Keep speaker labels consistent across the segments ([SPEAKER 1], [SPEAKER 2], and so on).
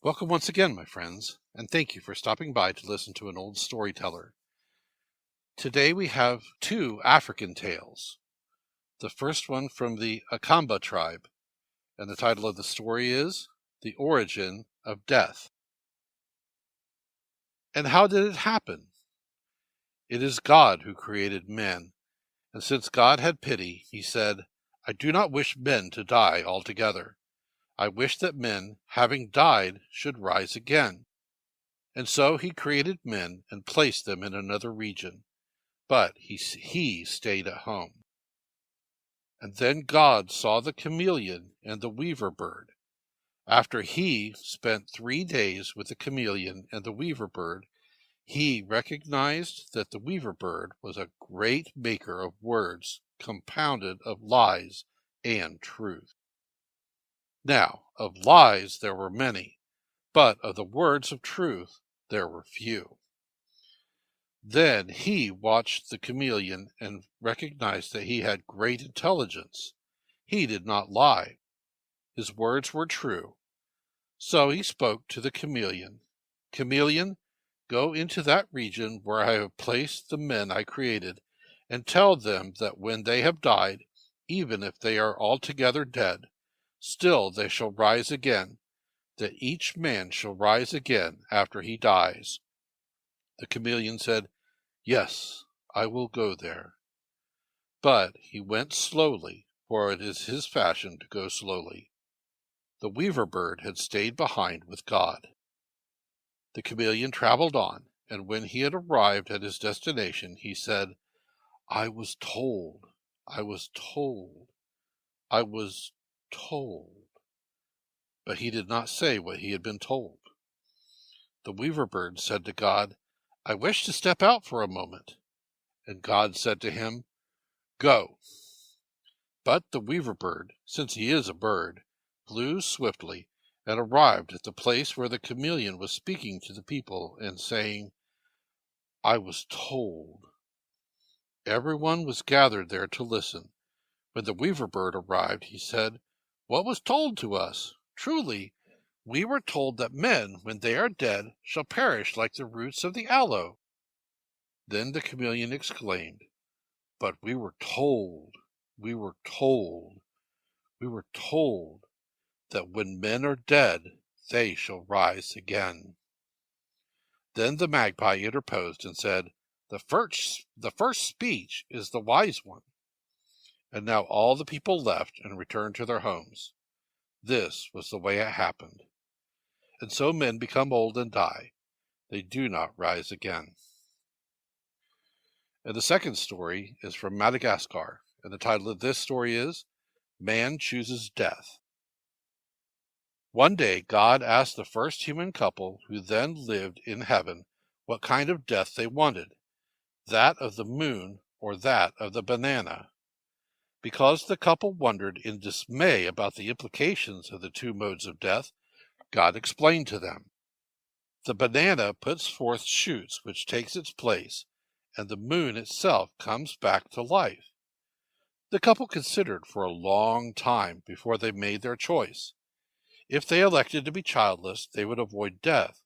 [SPEAKER 1] Welcome once again, my friends, and thank you for stopping by to listen to an old storyteller. Today we have two African tales. The first one from the Akamba tribe, and the title of the story is The Origin of Death. And how did it happen? It is God who created men, and since God had pity, he said, I do not wish men to die altogether. I wish that men, having died, should rise again. And so he created men and placed them in another region, but he stayed at home. And then God saw the chameleon and the weaver bird. After he spent 3 days with the chameleon and the weaver bird, he recognized that the weaver bird was a great maker of words compounded of lies and truth. Now, of lies there were many, but of the words of truth there were few. Then he watched the chameleon and recognized that he had great intelligence. He did not lie. His words were true. So he spoke to the chameleon. Chameleon, go into that region where I have placed the men I created, and tell them that when they have died, even if they are altogether dead, still they shall rise again, that each man shall rise again after he dies. The chameleon said, Yes, I will go there. But he went slowly, for it is his fashion to go slowly. The weaver bird had stayed behind with God. The chameleon traveled on, and when he had arrived at his destination, he said, I was told, I was told, I was told. But he did not say what he had been told. The weaver bird said to God, I wish to step out for a moment. And God said to him, Go. But the weaver bird, since he is a bird, flew swiftly and arrived at the place where the chameleon was speaking to the people and saying, I was told. Everyone was gathered there to listen. When the weaver bird arrived, he said, What was told to us? Truly, we were told that men, when they are dead, shall perish like the roots of the aloe. Then the chameleon exclaimed, But we were told, we were told, we were told that when men are dead, they shall rise again. Then the magpie interposed and said, The first speech is the wise one. And now all the people left and returned to their homes. This was the way it happened. And so men become old and die. They do not rise again. And the second story is from Madagascar, and the title of this story is Man Chooses Death. One day God asked the first human couple who then lived in heaven what kind of death they wanted, that of the moon or that of the banana. Because the couple wondered in dismay about the implications of the two modes of death, God explained to them. The banana puts forth shoots which takes its place, and the moon itself comes back to life. The couple considered for a long time before they made their choice. If they elected to be childless, they would avoid death,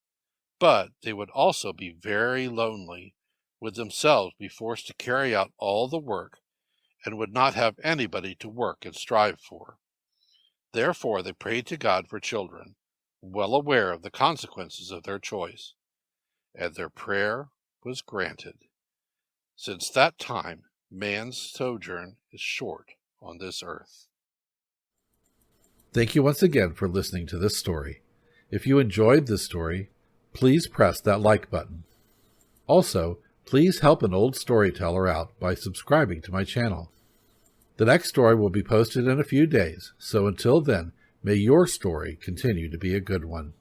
[SPEAKER 1] but they would also be very lonely, would themselves be forced to carry out all the work, and would not have anybody to work and strive for. Therefore they prayed to God for children, well aware of the consequences of their choice, and their prayer was granted. Since that time, man's sojourn is short on this earth.
[SPEAKER 2] Thank you once again for listening to this story. If you enjoyed this story, please press that like button. Also, please help an old storyteller out by subscribing to my channel. The next story will be posted in a few days, so until then, may your story continue to be a good one.